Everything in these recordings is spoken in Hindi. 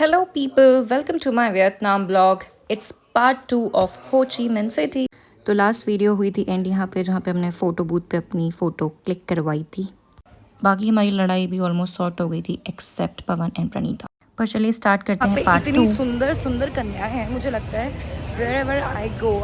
Hello, people. Welcome to my Vietnam blog. It's part 2 of Ho Chi Minh City. तो लास्ट वीडियो हुई थी एंड यहाँ पे जहाँ पे हमने फ़ोटो बूथ पे अपनी फ़ोटो क्लिक करवाई थी। बाकी हमारी लड़ाई भी ऑलमोस्ट सॉर्ट हो गई थी एक्सेप्ट पवन एंड प्रणीता। पर चलिए स्टार्ट करते हैं पार्ट 2। इतनी सुंदर सुंदर कन्याएं हैं, मुझे लगता है wherever I go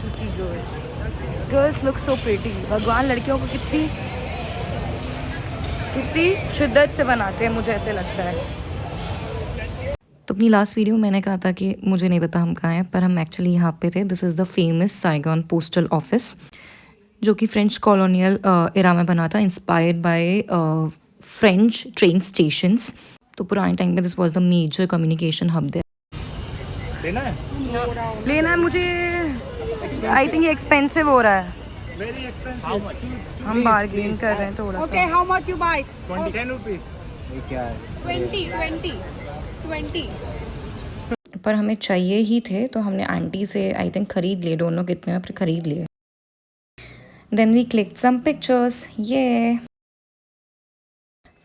to see girls. Girls look so pretty. भगवान लड़कियों को कितनी कितनी शिद्दत से बनाते हैं, मुझे ऐसे लगता है। तो अपनी लास्ट वीडियो मैंने कहा था कि मुझे नहीं पता हम कहाँ हैं, पर हम एक्चुअली यहाँ पे थे। This is the famous Saigon postal office, जो कि फ्रेंच कॉलोनियल एरा में बना था, inspired by French train stations. तो पुराने टाइम पे this was the major communication hub there. लेना है मुझे। आई थिंक ये एक्सपेंसिव हो रहा है। Very expensive. हम बार्गेन कर रहे हैं थोड़ा सा। Okay, how much you buy? 10 rupees. 20. पर हमें चाहिए ही थे, तो हमने आंटी से आई थिंक खरीद लिए। दोनों कितने में, पर खरीद लिए। Then we click some pictures. ये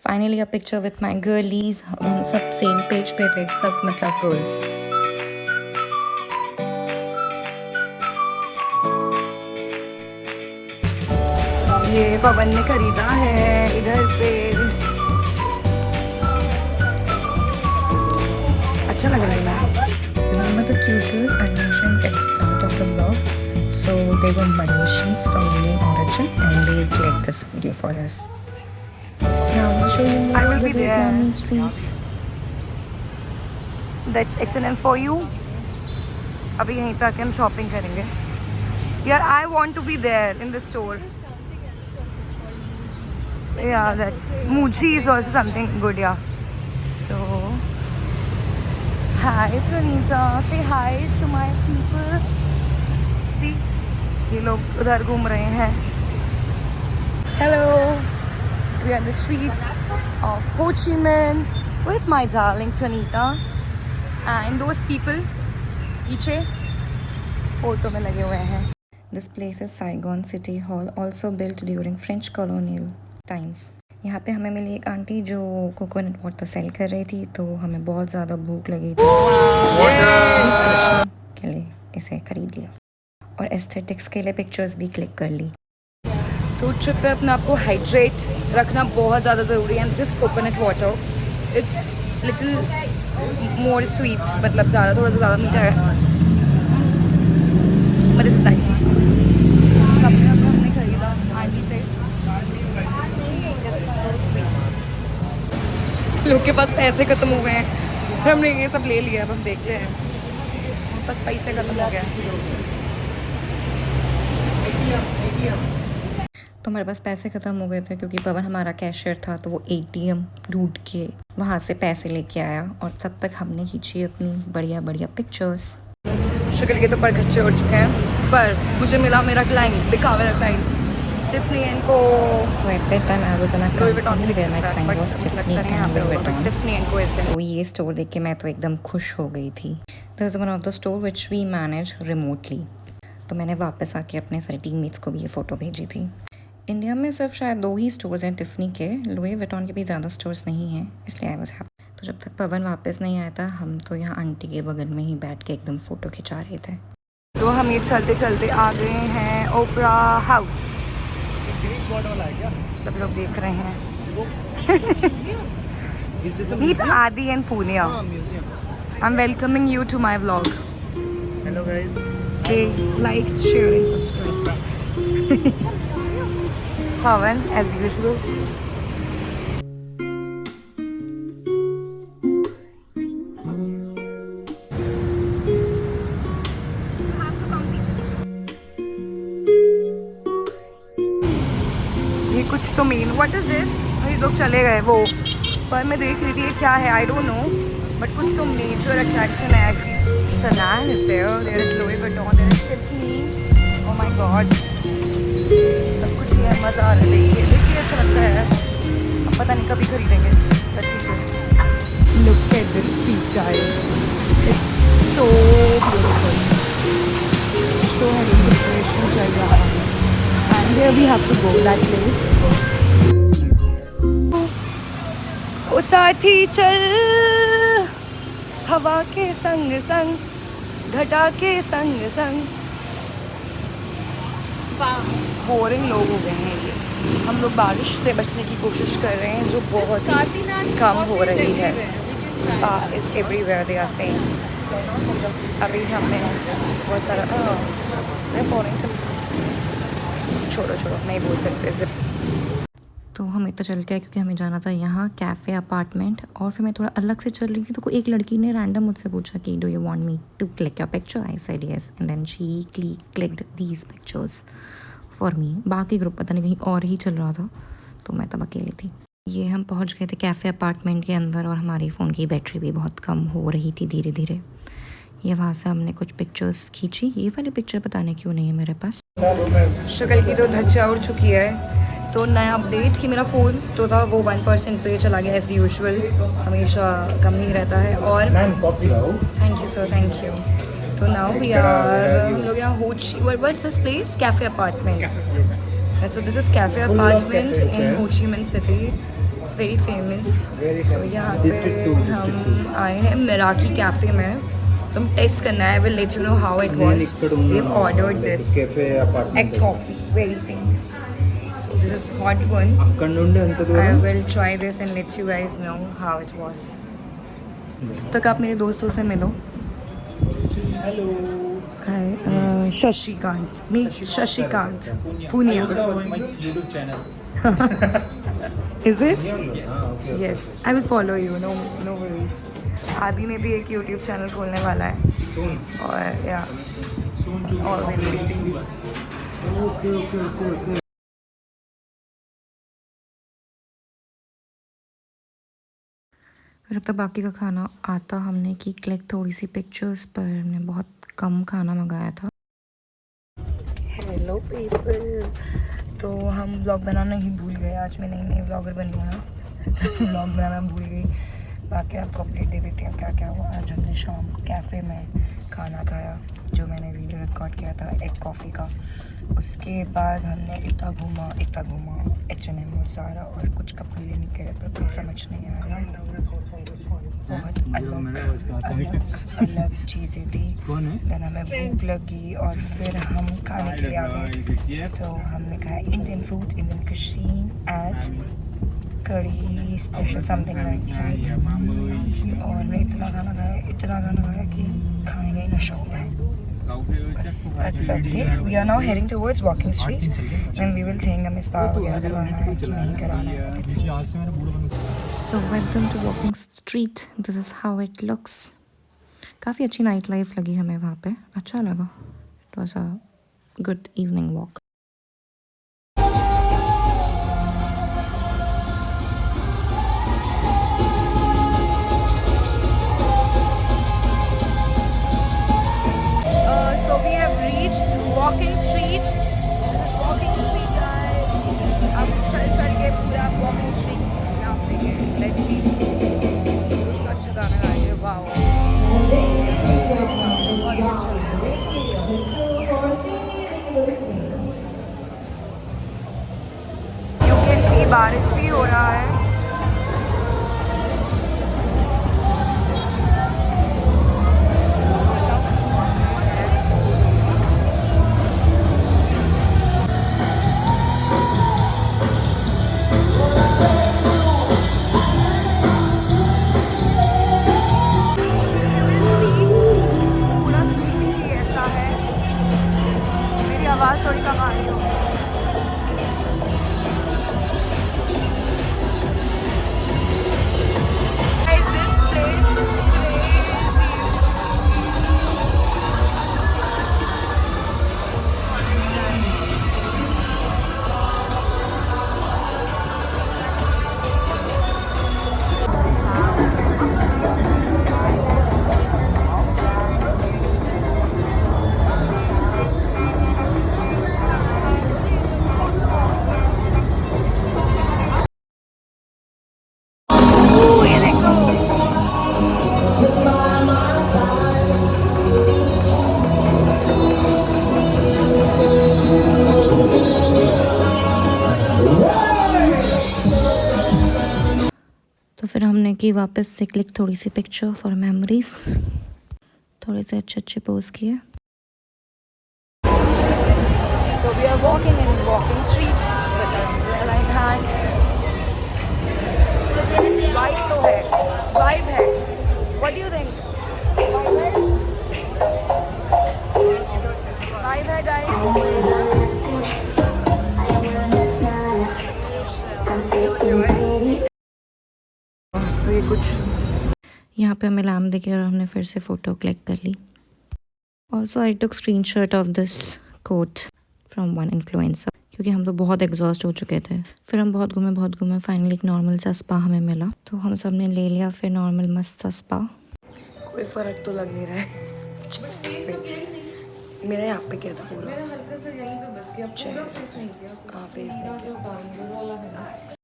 finally a picture with my girlies. हम सब सेम पेज पे थे, सब मतलब गर्ल्स। ये पवन ने खरीदा है इधर पे। अच्छा लग रहा है। Remember the cute girls I mentioned at the start of the vlog? So they were Malaysians from Indian origin and they clicked this video for us. Now I'll show you I will the be there. Vietnamese streets. That's H&M for you. अभी यहीं पे आके हम शॉपिंग करेंगे। यार I want to be there in the store. Yeah, that's Muji is also something good, yeah. So, hi Pranita, say hi to my people. See, ये लोग उधर घूम रहे हैं। Hello, we are in the streets of Ho Chi Minh with my darling Pranita and those people पीछे फोटो में लगे हुए हैं। This place is Saigon City Hall, also built during French colonial times. यहाँ पे हमें मिली एक आंटी जो कोकोनट वाटर सेल कर रही थी, तो हमें बहुत ज़्यादा भूख लगी थी के लिए इसे खरीद लिया और एस्थेटिक्स के लिए पिक्चर्स भी क्लिक कर ली। तो ट्रिप पे अपने आप को हाइड्रेट रखना बहुत ज़्यादा ज़रूरी है। This coconut water it's little more sweet, मतलब ज़्यादा थोड़ा सा ज़्यादा मीठा है, बट दिस इज नाइस। हमने खरीदा आंटी से। So sweet. लोग के पास पैसे ख़त्म हो गए हैं, हमने ये सब ले लिया। अब हम देखते हैं, हम पास पैसे ख़त्म हो गया। तो हमारे पास पैसे ख़त्म हो गए थे क्योंकि पवन हमारा कैशियर था, तो वो एटीएम ढूंढ के वहाँ से पैसे लेके आया और तब तक हमने खींची अपनी बढ़िया बढ़िया पिक्चर्स। शक्ल के तो पर खर्चे हो चुके हैं, पर मुझे मिला मेरा क्लाइंट, दिखा मेरा क्लाइंट टिफनी एंड को। So at that time I was in a Louis Vuitton company where my client was but Tiffany लगता नहीं यहाँ and पे Louis होगा, but Vuitton. Tiffany and Co is there। तो ये स्टोर देख के मैं तो एकदम खुश हो गई थी। This is one of the store which we manage remotely. तो मैंने वापस आके अपने सारे टीममेट्स को भी ये फ़ोटो भेजी थी। इंडिया में सिर्फ शायद 2 ही स्टोर्स हैं टिफ़नी के, लुई विटॉन के भी ज़्यादा स्टोर्स नहीं हैं, इसलिए आई वाज हैप्पी। तो जब तक पवन वापस नहीं आया था, हम तो यहाँ आंटी के बगल में ही बैठ के एकदम फ़ोटो खिंचा रहे थे। तो हम ये चलते चलते आ गए हैं ओपरा हाउस। सब लोग देख रहे हैं। Meet Adi and Punya. I'm welcoming you to my vlog. Hello guys. Say like, share and subscribe. Pawan, as usual. ये कुछ तो मेन, व्हाट इज दिस? ये लोग चले गए वो, पर मैं देख रही थी ये क्या है, आई डोंट नो, बट कुछ तो मेजर अट्रैक्शन है। Chanel is there, there is Louis Vuitton, there is Tiffany, oh my god, सब कुछ ही है, मज़ा आ रहा है। देखिए अच्छा लगता है, अब पता नहीं कभी खरीदेंगे, but ठीक है। Look at this street guys, it's so beautiful, so heavy preparation चल रहा है, and there we have to go that place। ओ साथी चल हवा के संग संग घटा के संग संग Spa. बोरिंग लोग हो गए हैं ये। हम लोग बारिश से बचने की कोशिश कर रहे हैं जो बहुत ही कम हो रही है। Spa is everywhere they are saying. अभी हमने बहुत सारा छोड़ो छोड़ो नहीं बोल सकते जिप। तो हम इतना चल के आए क्योंकि हमें जाना था यहाँ कैफ़े अपार्टमेंट, और फिर मैं थोड़ा अलग से चल रही थी तो कोई एक लड़की ने रैंडम मुझसे पूछा कि do you want me to click your picture. I said yes and then she clicked these pictures for me. बाकी ग्रुप पता नहीं कहीं और ही चल रहा था, तो मैं तब अकेली थी। ये हम पहुँच गए थे कैफ़े अपार्टमेंट के अंदर और हमारी फ़ोन की बैटरी भी बहुत कम हो रही थी धीरे धीरे। ये वहाँ से हमने कुछ पिक्चर्स खींची। ये वाली पिक्चर पता नहीं क्यों नहीं है मेरे पास। शक्ल की तो धज्जियाँ उड़ चुकी है, तो नया अपडेट कि मेरा फ़ोन तो था वो 1% पे चला गया एज़ यूजुअल, हमेशा कम नहीं रहता है। और thank you sir, thank you. तो नाउ वी आर, हम लोग यहाँ what's this place, cafe apartment. So this is cafe apartment in हो ची Minh City, it's very famous. तो यहाँ पे हम आए हैं मिराकी कैफ़े में, तो हम टेस्ट करना है। Will let you know how it was. We have ordered this egg coffee, very famous. So this is hot one. I will try this and let you guys know how it was. तक आप मेरे दोस्तों से मिलो। Hello. Hi, Shashikant, meet Shashikant Punia. My YouTube channel. Is it? Yes. I will follow you. No worries. आदि ने भी एक YouTube चैनल खोलने वाला है। Soon. और या Soon to be always Okay. फिर जब तक बाकी का खाना आता हमने की क्लिक थोड़ी सी पिक्चर्स पर, हमने बहुत कम खाना मंगाया था। हेलो पीपल, तो हम ब्लॉग बनाना ही भूल गए। आज मैं नई ब्लॉगर बनी हूँ ना, ब्लॉग बनाना भूल गई। बाकी आपको अपडेट दे देती हूँ क्या क्या हुआ। आज हमने शाम को कैफ़े में खाना खाया, जो मैंने वीडियो रिकॉर्ड किया था एग कॉफ़ी का। उसके बाद हमने इतना घूमा H&M और सारा, और कुछ कपड़े लेने के लिए, पर कुछ समझ नहीं आया। बहुत अलग चीज़ें थी। देन हमें भूख लगी और फिर हम खाने के लिए आ गए। तो हमने खाया Indian food, Indian cuisine at कड़ी स्पेशल समथिंग लाइक दैट। और मैं इतना खाना खाया कि खाने का ही नशा हो गया। That's the update. We are now heading towards Walking Street, and we will think हमें स्पा वगैरह करवाना है कि नहीं कराना है। So welcome to Walking Street. This is how it looks. काफ़ी अच्छी नाइट लाइफ लगी हमें वहाँ पे, अच्छा लगा। It was a good evening walk. So we have reached Walking Street. Walking Street guys. अब चल के पूरा Walking Street नाप देंगे। Let's see. कुछ तो अच्छा गाना गाएंगे। वाओ। You can see बारिश भी हो रहा है। पूरा स्ट्रीट ही ऐसा है। मेरी आवाज़ थोड़ी कम आ रही हो। Guys, this place is crazy. ये देखो। तो फिर हमने की वापस से क्लिक थोड़ी सी पिक्चर फॉर मेमोरीज, थोड़े से अच्छे पोज किए। So we are walking in walking streets with our umbrella in hand. Vibe तो है, vibe है. What do you think? Vibe है? Vibe है guys. तो ये कुछ यहाँ पे हमें लैम्प दिखे और हमने फिर से फ़ोटो क्लिक कर ली। Also I took screenshot of this quote from one influencer, क्योंकि हम तो बहुत एग्जॉस्ट हो चुके थे। फिर हम बहुत घूमे, फाइनली एक नॉर्मल सा स्पा हमें मिला, तो हम सब ने ले लिया फिर नॉर्मल मस्त सा स्पा। कोई फर्क तो लग नहीं रहा है। मेरा यहाँ पे क्या था पूरा? हल्का सा यहीं पे बस गया, पूरा फेस नहीं किया। हाँ फेस नहीं किया।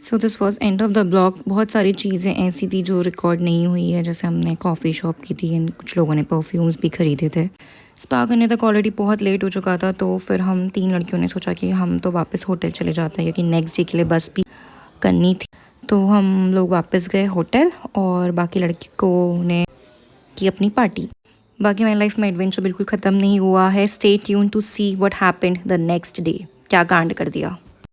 So this was end of the blog. बहुत सारी चीज़ें ऐसी थी जो रिकॉर्ड नहीं हुई है, जैसे हमने कॉफ़ी शॉप की थी एंड कुछ लोगों ने परफ्यूम्स भी ख़रीदे थे। स्पा करने तक ऑलरेडी बहुत लेट हो चुका था, तो फिर हम 3 लड़कियों ने सोचा कि हम तो वापस होटल चले जाते हैं, क्योंकि नेक्स्ट डे के लिए बस भी करनी थी। तो हम लोग वापस गए होटल और बाकी लड़कियों ने की अपनी पार्टी। बाकी मेरी लाइफ में एडवेंचर बिल्कुल ख़त्म नहीं हुआ है। Stay tuned to see what happened the next day, क्या कांड कर दिया।